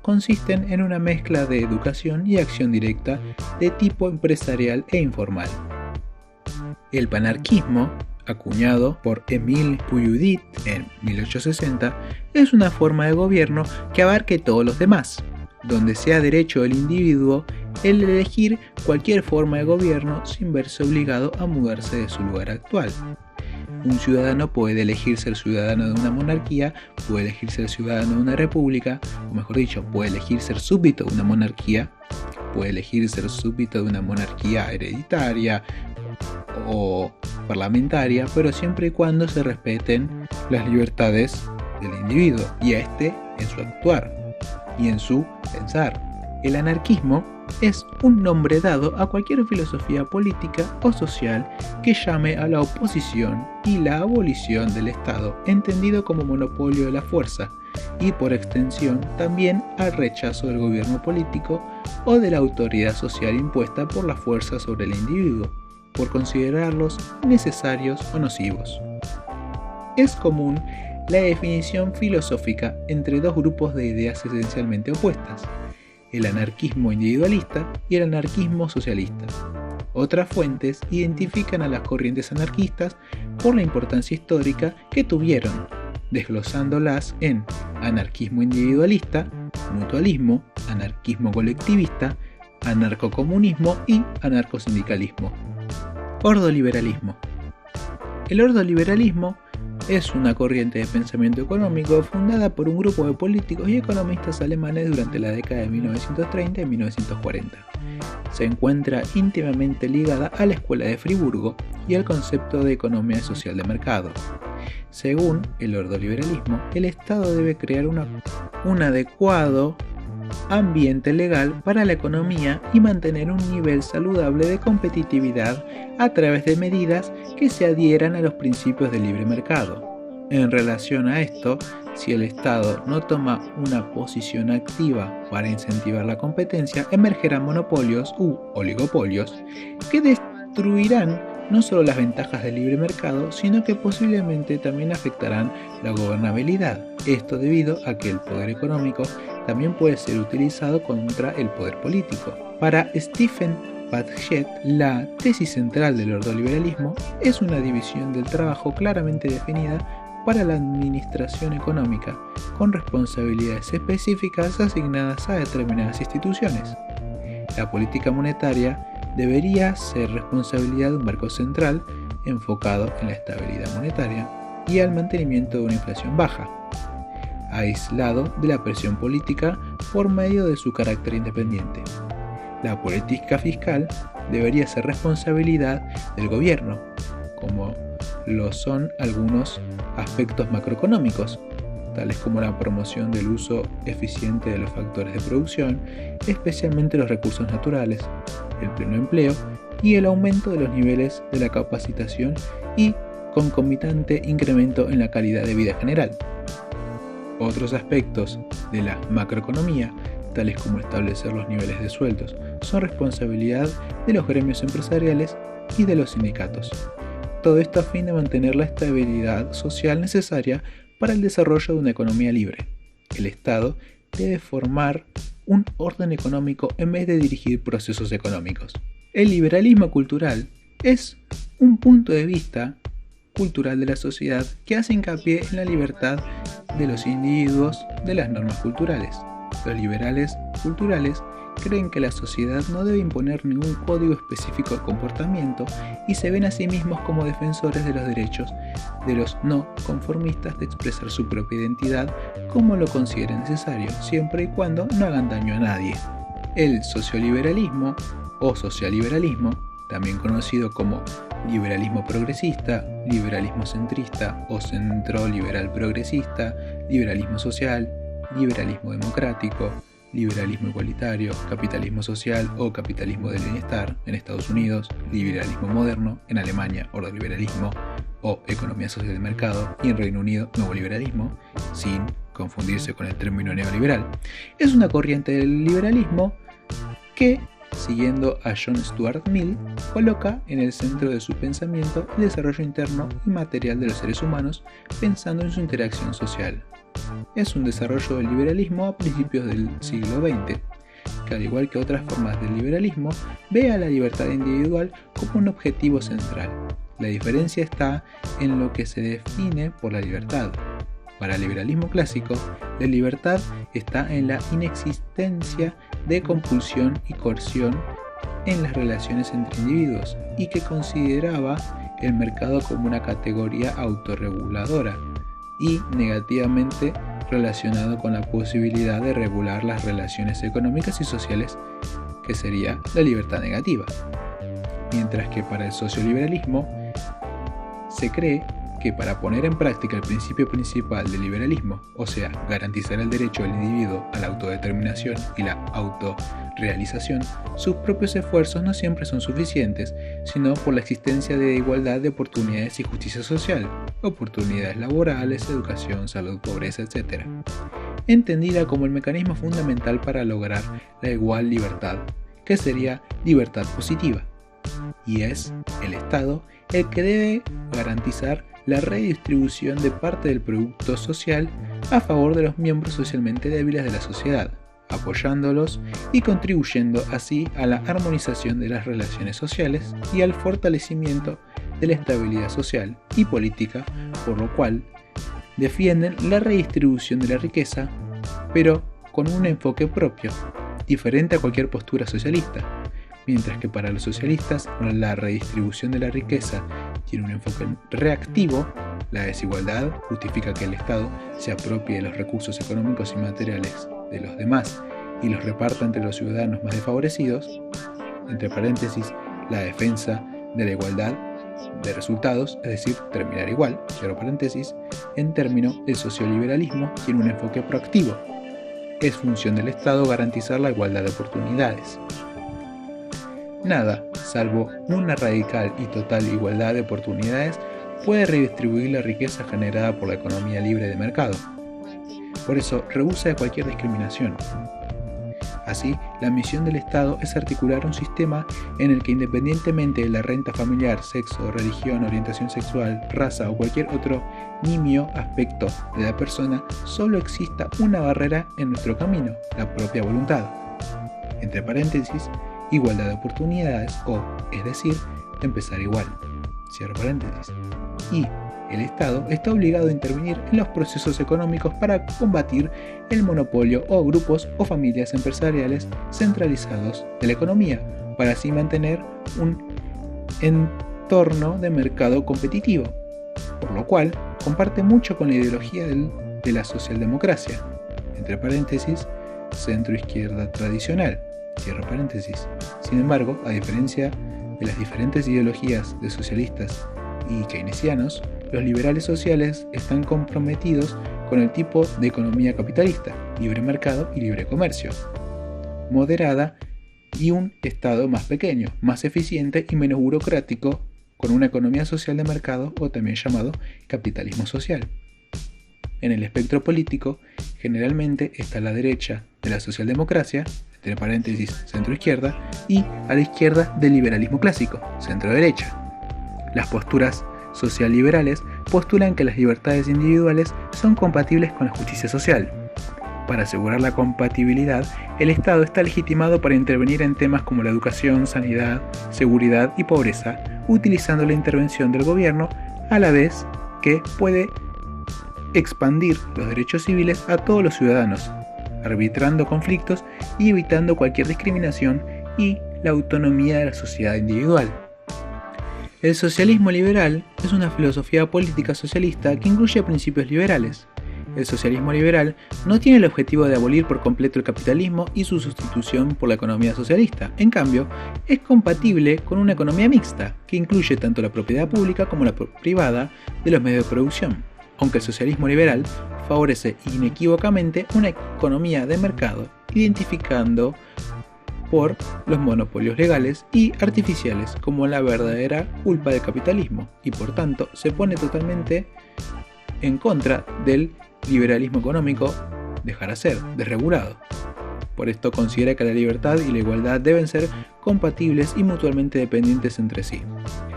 consisten en una mezcla de educación y acción directa de tipo empresarial e informal. El panarquismo, acuñado por Émile Pouyoudit en 1860, es una forma de gobierno que abarque todos los demás, donde sea derecho del individuo el elegir cualquier forma de gobierno sin verse obligado a mudarse de su lugar actual. Un ciudadano puede elegir ser ciudadano de una monarquía, puede elegir ser ciudadano de una república, o mejor dicho, puede elegir ser súbdito de una monarquía, puede elegir ser súbdito de una monarquía hereditaria o parlamentaria, pero siempre y cuando se respeten las libertades del individuo y a este en su actuar y en su pensar. El anarquismo es un nombre dado a cualquier filosofía política o social que llame a la oposición y la abolición del Estado, entendido como monopolio de la fuerza, y por extensión también al rechazo del gobierno político o de la autoridad social impuesta por la fuerza sobre el individuo, por considerarlos necesarios o nocivos. Es común la definición filosófica entre dos grupos de ideas esencialmente opuestas: el anarquismo individualista y el anarquismo socialista. Otras fuentes identifican a las corrientes anarquistas por la importancia histórica que tuvieron, desglosándolas en anarquismo individualista, mutualismo, anarquismo colectivista, anarcocomunismo y anarcosindicalismo. Ordoliberalismo. El ordoliberalismo es una corriente de pensamiento económico fundada por un grupo de políticos y economistas alemanes durante la década de 1930 y 1940. Se encuentra íntimamente ligada a la Escuela de Friburgo y al concepto de economía social de mercado. Según el ordoliberalismo, el Estado debe crear un adecuado ambiente legal para la economía y mantener un nivel saludable de competitividad a través de medidas que se adhieran a los principios del libre mercado. En relación a esto, si el Estado no toma una posición activa para incentivar la competencia, emergerán monopolios u oligopolios que destruirán no solo las ventajas del libre mercado, sino que posiblemente también afectarán la gobernabilidad. Esto debido a que el poder económico también puede ser utilizado contra el poder político. Para Stephen Padgett, la tesis central del ordoliberalismo es una división del trabajo claramente definida para la administración económica, con responsabilidades específicas asignadas a determinadas instituciones. La política monetaria debería ser responsabilidad de un banco central enfocado en la estabilidad monetaria y al mantenimiento de una inflación baja, aislado de la presión política por medio de su carácter independiente. La política fiscal debería ser responsabilidad del gobierno, como lo son algunos aspectos macroeconómicos, tales como la promoción del uso eficiente de los factores de producción, especialmente los recursos naturales, el pleno empleo y el aumento de los niveles de la capacitación y concomitante incremento en la calidad de vida general. Otros aspectos de la macroeconomía, tales como establecer los niveles de sueldos, son responsabilidad de los gremios empresariales y de los sindicatos. Todo esto a fin de mantener la estabilidad social necesaria para el desarrollo de una economía libre. El Estado debe formar un orden económico en vez de dirigir procesos económicos. El liberalismo cultural es un punto de vista cultural de la sociedad que hace hincapié en la libertad de los individuos de las normas culturales. Los liberales culturales creen que la sociedad no debe imponer ningún código específico de comportamiento y se ven a sí mismos como defensores de los derechos de los no conformistas de expresar su propia identidad como lo consideren necesario, siempre y cuando no hagan daño a nadie. El socioliberalismo o socialiberalismo, también conocido como liberalismo progresista, liberalismo centrista o centro liberal progresista, liberalismo social, liberalismo democrático, liberalismo igualitario, capitalismo social o capitalismo del bienestar en Estados Unidos, liberalismo moderno en Alemania, ordoliberalismo o economía social de mercado, y en Reino Unido, nuevo liberalismo, sin confundirse con el término neoliberal. Es una corriente del liberalismo que, siguiendo a John Stuart Mill, coloca en el centro de su pensamiento el desarrollo interno y material de los seres humanos, pensando en su interacción social. Es un desarrollo del liberalismo a principios del siglo XX, que al igual que otras formas del liberalismo, ve a la libertad individual como un objetivo central. La diferencia está en lo que se define por la libertad. Para el liberalismo clásico, la libertad está en la inexistencia de compulsión y coerción en las relaciones entre individuos y que consideraba el mercado como una categoría autorreguladora y negativamente relacionado con la posibilidad de regular las relaciones económicas y sociales, que sería la libertad negativa. Mientras que para el socioliberalismo se cree que para poner en práctica el principio principal del liberalismo, o sea, garantizar el derecho del individuo a la autodeterminación y la autorrealización, sus propios esfuerzos no siempre son suficientes, sino por la existencia de igualdad de oportunidades y justicia social, oportunidades laborales, educación, salud, pobreza, etc., entendida como el mecanismo fundamental para lograr la igual libertad, que sería libertad positiva, y es el Estado el que debe garantizar la redistribución de parte del producto social a favor de los miembros socialmente débiles de la sociedad, apoyándolos y contribuyendo así a la armonización de las relaciones sociales y al fortalecimiento de la estabilidad social y política, por lo cual defienden la redistribución de la riqueza, pero con un enfoque propio, diferente a cualquier postura socialista. Mientras que para los socialistas la redistribución de la riqueza tiene un enfoque reactivo, La desigualdad justifica que el Estado se apropie de los recursos económicos y materiales de los demás y los reparta entre los ciudadanos más desfavorecidos. Entre paréntesis, la defensa de la igualdad de resultados, es decir, terminar igual, cierro paréntesis. En términos, el socioliberalismo tiene un enfoque proactivo. Es función del Estado garantizar la igualdad de oportunidades. Nada, salvo una radical y total igualdad de oportunidades, puede redistribuir la riqueza generada por la economía libre de mercado. Por eso, rehúsa de cualquier discriminación. Así, la misión del Estado es articular un sistema en el que, independientemente de la renta familiar, sexo, religión, orientación sexual, raza o cualquier otro nimio aspecto de la persona, solo exista una barrera en nuestro camino, la propia voluntad. Entre paréntesis, igualdad de oportunidades o, es decir, empezar igual. Cierro paréntesis. Y el Estado está obligado a intervenir en los procesos económicos para combatir el monopolio o grupos o familias empresariales centralizados de la economía, para así mantener un entorno de mercado competitivo, por lo cual comparte mucho con la ideología de la socialdemocracia, entre paréntesis, centro-izquierda tradicional, cierro paréntesis. Sin embargo, a diferencia de las diferentes ideologías de socialistas y keynesianos, los liberales sociales están comprometidos con el tipo de economía capitalista, libre mercado y libre comercio, moderada y un Estado más pequeño, más eficiente y menos burocrático, con una economía social de mercado o también llamado capitalismo social. En el espectro político, generalmente está a la derecha de la socialdemocracia, entre paréntesis centro-izquierda, y a la izquierda del liberalismo clásico, centro-derecha. Las posturas socialliberales postulan que las libertades individuales son compatibles con la justicia social. Para asegurar la compatibilidad, el Estado está legitimado para intervenir en temas como la educación, sanidad, seguridad y pobreza, utilizando la intervención del gobierno, a la vez que puede expandir los derechos civiles a todos los ciudadanos, arbitrando conflictos y evitando cualquier discriminación y la autonomía de la sociedad individual. El socialismo liberal es una filosofía política socialista que incluye principios liberales. El socialismo liberal no tiene el objetivo de abolir por completo el capitalismo y su sustitución por la economía socialista. En cambio, es compatible con una economía mixta, que incluye tanto la propiedad pública como la privada de los medios de producción, aunque el socialismo liberal favorece inequívocamente una economía de mercado, identificando por los monopolios legales y artificiales como la verdadera culpa del capitalismo, y por tanto se pone totalmente en contra del liberalismo económico dejar hacer, desregulado. Por esto considera que la libertad y la igualdad deben ser compatibles y mutuamente dependientes entre sí.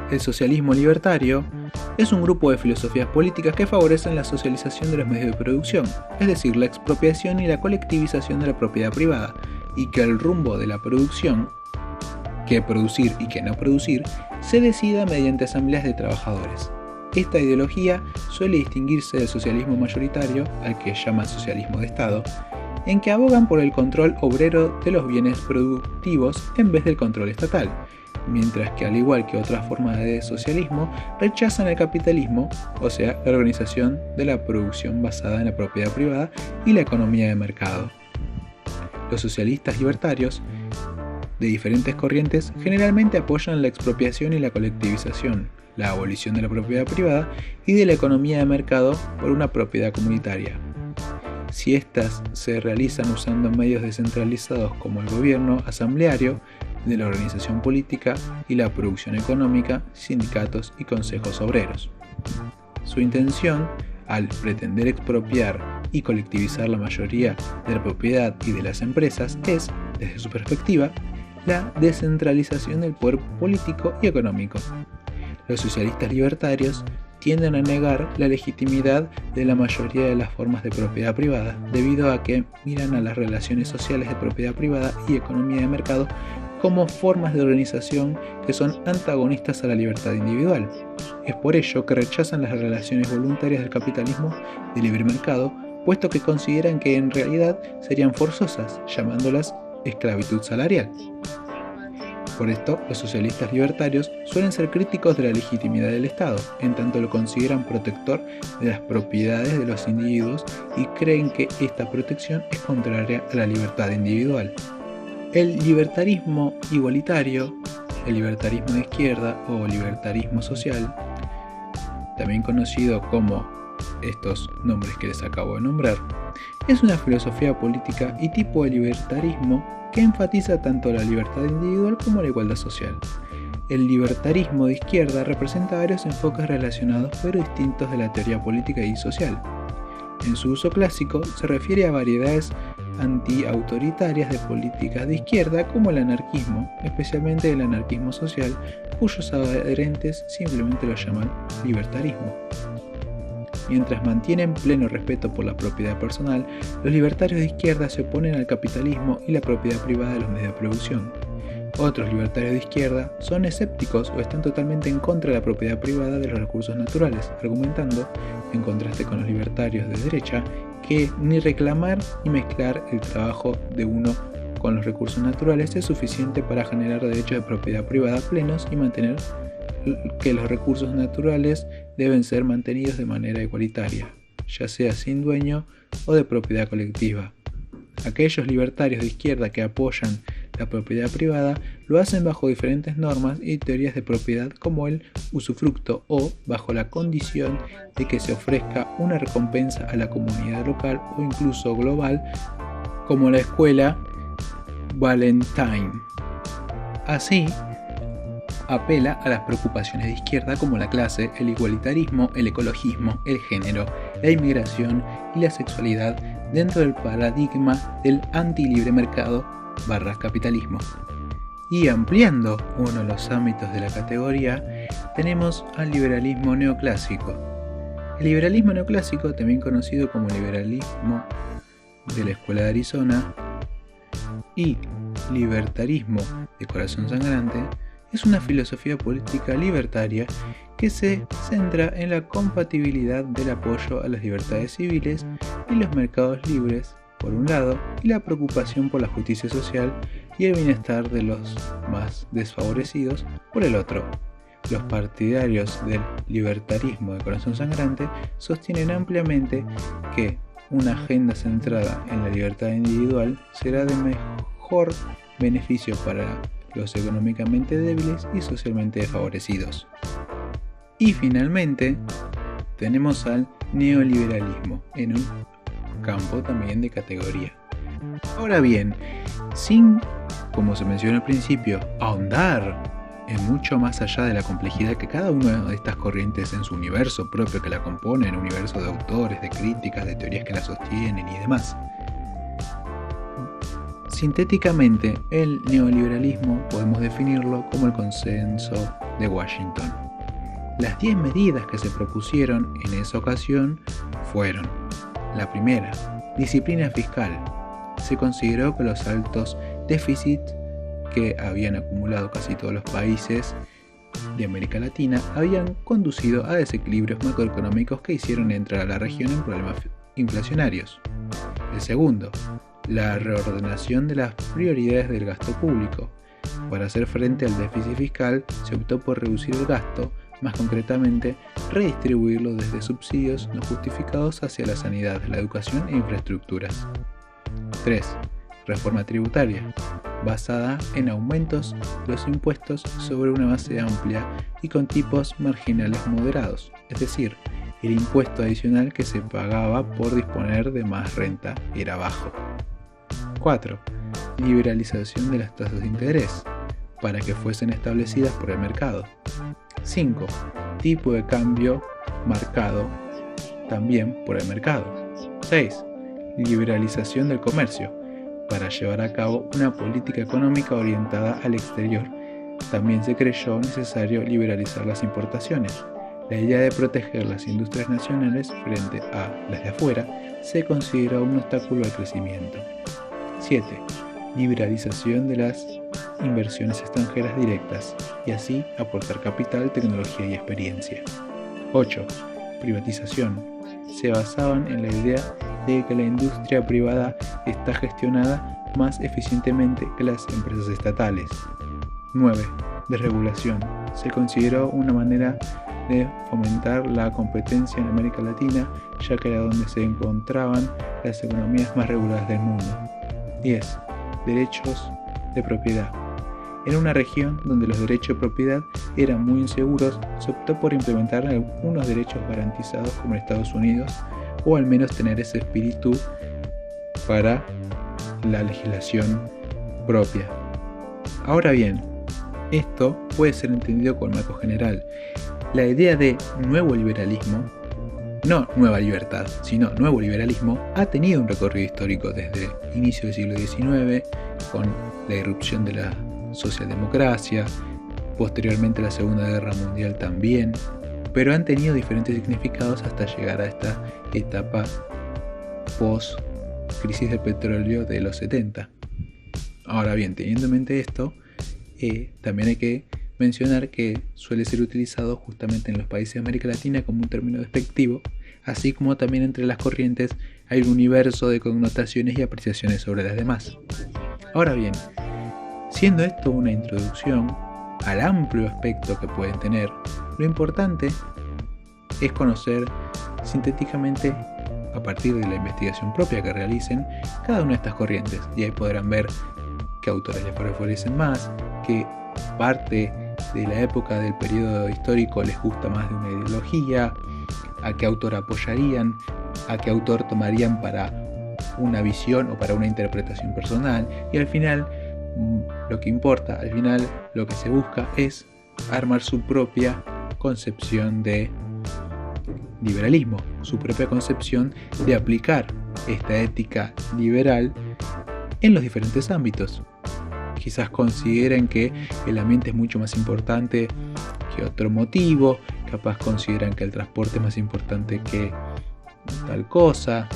El socialismo libertario es un grupo de filosofías políticas que favorecen la socialización de los medios de producción, es decir, la expropiación y la colectivización de la propiedad privada, y que el rumbo de la producción, qué producir y qué no producir, se decida mediante asambleas de trabajadores. Esta ideología suele distinguirse del socialismo mayoritario, al que llama socialismo de Estado, en que abogan por el control obrero de los bienes productivos en vez del control estatal, mientras que, al igual que otras formas de socialismo, rechazan el capitalismo, o sea, la organización de la producción basada en la propiedad privada y la economía de mercado. Los socialistas libertarios, de diferentes corrientes, generalmente apoyan la expropiación y la colectivización, la abolición de la propiedad privada y de la economía de mercado por una propiedad comunitaria. Si éstas se realizan usando medios descentralizados como el gobierno asambleario, de la organización política y la producción económica, sindicatos y consejos obreros. Su intención, al pretender expropiar y colectivizar la mayoría de la propiedad y de las empresas, es, desde su perspectiva, la descentralización del poder político y económico. Los socialistas libertarios tienden a negar la legitimidad de la mayoría de las formas de propiedad privada, debido a que miran a las relaciones sociales de propiedad privada y economía de mercado como formas de organización que son antagonistas a la libertad individual. Es por ello que rechazan las relaciones voluntarias del capitalismo de libre mercado, puesto que consideran que en realidad serían forzosas, llamándolas esclavitud salarial. Por esto, los socialistas libertarios suelen ser críticos de la legitimidad del Estado, en tanto lo consideran protector de las propiedades de los individuos y creen que esta protección es contraria a la libertad individual. El libertarismo igualitario, el libertarismo de izquierda o libertarismo social, también conocido como estos nombres que les acabo de nombrar, es una filosofía política y tipo de libertarismo que enfatiza tanto la libertad individual como la igualdad social. El libertarismo de izquierda representa varios enfoques relacionados pero distintos de la teoría política y social. En su uso clásico se refiere a variedades antiautoritarias de políticas de izquierda como el anarquismo, especialmente el anarquismo social, cuyos adherentes simplemente lo llaman libertarismo. Mientras mantienen pleno respeto por la propiedad personal, los libertarios de izquierda se oponen al capitalismo y la propiedad privada de los medios de producción. Otros libertarios de izquierda son escépticos o están totalmente en contra de la propiedad privada de los recursos naturales, argumentando, en contraste con los libertarios de derecha, que ni reclamar ni mezclar el trabajo de uno con los recursos naturales es suficiente para generar derechos de propiedad privada plenos y mantener que los recursos naturales deben ser mantenidos de manera igualitaria, ya sea sin dueño o de propiedad colectiva. Aquellos libertarios de izquierda que apoyan la propiedad privada lo hacen bajo diferentes normas y teorías de propiedad como el usufructo o bajo la condición de que se ofrezca una recompensa a la comunidad local o incluso global como la escuela Valentine. Así, apela a las preocupaciones de izquierda como la clase, el igualitarismo, el ecologismo, el género, la inmigración y la sexualidad dentro del paradigma del anti-libre mercado / capitalismo. Y ampliando uno de los ámbitos de la categoría, tenemos al liberalismo neoclásico. El liberalismo neoclásico, también conocido como liberalismo de la Escuela de Arizona y libertarismo de corazón sangrante, es una filosofía política libertaria que se centra en la compatibilidad del apoyo a las libertades civiles y los mercados libres, por un lado, y la preocupación por la justicia social y el bienestar de los más desfavorecidos, por el otro. Los partidarios del libertarismo de corazón sangrante sostienen ampliamente que una agenda centrada en la libertad individual será de mejor beneficio para los económicamente débiles y socialmente desfavorecidos. Y finalmente tenemos al neoliberalismo en un campo también de categoría. Ahora bien, sin, como se mencionó al principio, ahondar en mucho más allá de la complejidad que cada una de estas corrientes en su universo propio que la componen, universo de autores, de críticas, de teorías que la sostienen y demás. Sintéticamente, el neoliberalismo podemos definirlo como el consenso de Washington. Las 10 medidas que se propusieron en esa ocasión fueron: la primera, disciplina fiscal. Se consideró que los altos déficits que habían acumulado casi todos los países de América Latina habían conducido a desequilibrios macroeconómicos que hicieron entrar a la región en problemas inflacionarios. El segundo, la reordenación de las prioridades del gasto público. Para hacer frente al déficit fiscal, se optó por reducir el gasto, más concretamente, redistribuirlo desde subsidios no justificados hacia la sanidad, la educación e infraestructuras. 3. Reforma tributaria, basada en aumentos de los impuestos sobre una base amplia y con tipos marginales moderados, es decir, el impuesto adicional que se pagaba por disponer de más renta era bajo. 4. Liberalización de las tasas de interés, para que fuesen establecidas por el mercado. 5. Tipo de cambio marcado también por el mercado. 6. Liberalización del comercio, para llevar a cabo una política económica orientada al exterior. También se creyó necesario liberalizar las importaciones. La idea de proteger las industrias nacionales frente a las de afuera se consideró un obstáculo al crecimiento. 7. Liberalización de las inversiones extranjeras directas y así aportar capital, tecnología y experiencia. 8. Privatización. Se basaban en la idea de que la industria privada está gestionada más eficientemente que las empresas estatales. 9. Desregulación. Se consideró una manera de fomentar la competencia en América Latina, ya que era donde se encontraban las economías más reguladas del mundo. 10. Derechos de propiedad. En una región donde los derechos de propiedad eran muy inseguros, se optó por implementar algunos derechos garantizados como en Estados Unidos, o al menos tener ese espíritu para la legislación propia. Ahora bien, esto puede ser entendido con marco general. La idea de nuevo liberalismo, no nueva libertad, sino nuevo liberalismo, ha tenido un recorrido histórico desde inicio del siglo XIX, con la irrupción de la socialdemocracia, posteriormente la Segunda Guerra Mundial también, pero han tenido diferentes significados hasta llegar a esta etapa post crisis de petróleo de los 70. Ahora bien, teniendo en mente esto, también hay que mencionar que suele ser utilizado justamente en los países de América Latina como un término despectivo, así como también entre las corrientes hay un universo de connotaciones y apreciaciones sobre las demás. Ahora bien, siendo esto una introducción al amplio aspecto que pueden tener, lo importante es conocer sintéticamente, a partir de la investigación propia que realicen, cada una de estas corrientes, y ahí podrán ver qué autores les favorecen más, qué parte de la época del periodo histórico les gusta más de una ideología, a qué autor apoyarían, a qué autor tomarían para una visión o para una interpretación personal, y al final lo que importa, al final lo que se busca es armar su propia concepción de liberalismo, su propia concepción de aplicar esta ética liberal en los diferentes ámbitos. Quizás consideren que el ambiente es mucho más importante que otro motivo, capaz consideran que el transporte es más importante que tal cosa,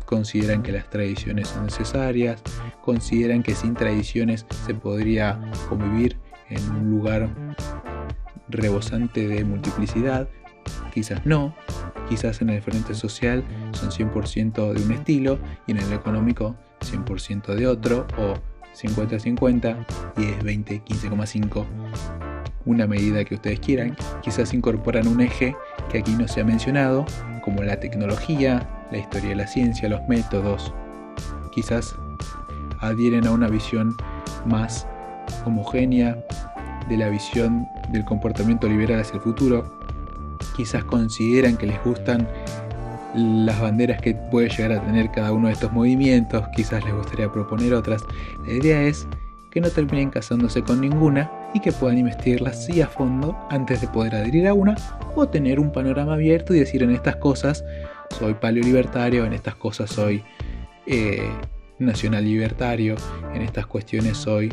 consideran que las tradiciones son necesarias, consideran que sin tradiciones se podría convivir en un lugar rebosante de multiplicidad. Quizás no, quizás en el frente social son 100% de un estilo y en el económico 100% de otro, o 50-50, 10-20, 15,5, una medida que ustedes quieran. Quizás incorporan un eje que aquí no se ha mencionado, como la tecnología, la historia de la ciencia, los métodos. Quizás adhieren a una visión más homogénea de la visión del comportamiento liberal hacia el futuro. Quizás consideran que les gustan las banderas que puede llegar a tener cada uno de estos movimientos, quizás les gustaría proponer otras. La idea es que no terminen casándose con ninguna y que puedan investigarlas sí a fondo antes de poder adherir a una, o tener un panorama abierto y decir: en estas cosas soy paleolibertario, en estas cosas soy nacional libertario, en estas cuestiones soy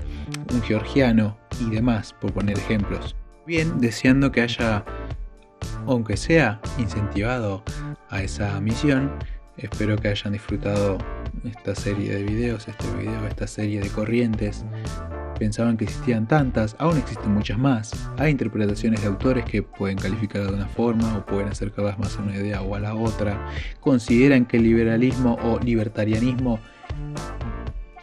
un georgiano y demás, por poner ejemplos. Bien, deseando que haya, aunque sea incentivado a esa misión, espero que hayan disfrutado esta serie de videos, esta serie de corrientes. Pensaban que existían tantas, aún existen muchas más. Hay interpretaciones de autores que pueden calificar de una forma o pueden acercarlas más a una idea o a la otra. Consideran que el liberalismo o libertarianismo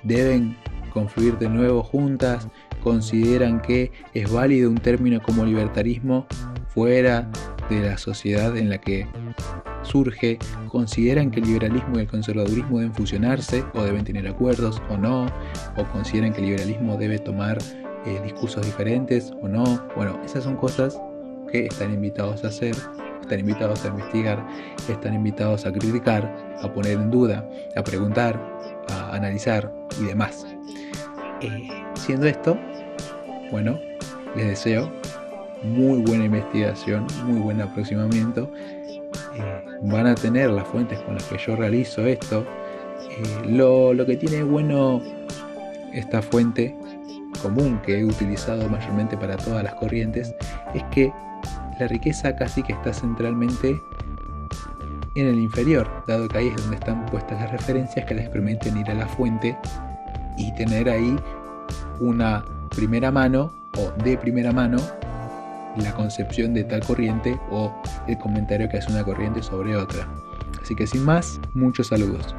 deben confluir de nuevo juntas. Consideran que es válido un término como libertarismo fuera de la sociedad en la que surge. Consideran que el liberalismo y el conservadurismo deben fusionarse o deben tener acuerdos o no, o consideran que el liberalismo debe tomar discursos diferentes o no. Bueno, esas son cosas que están invitados a hacer, están invitados a investigar, están invitados a criticar, a poner en duda, a preguntar, a analizar y demás. Siendo esto, bueno, les deseo muy buena investigación, muy buen aproximamiento. Van a tener las fuentes con las que yo realizo esto. Lo que tiene bueno esta fuente común que he utilizado mayormente para todas las corrientes es que la riqueza casi que está centralmente en el inferior, dado que ahí es donde están puestas las referencias que les permiten ir a la fuente y tener ahí una primera mano o de primera mano la concepción de tal corriente o el comentario que hace una corriente sobre otra. Así que sin más, muchos saludos.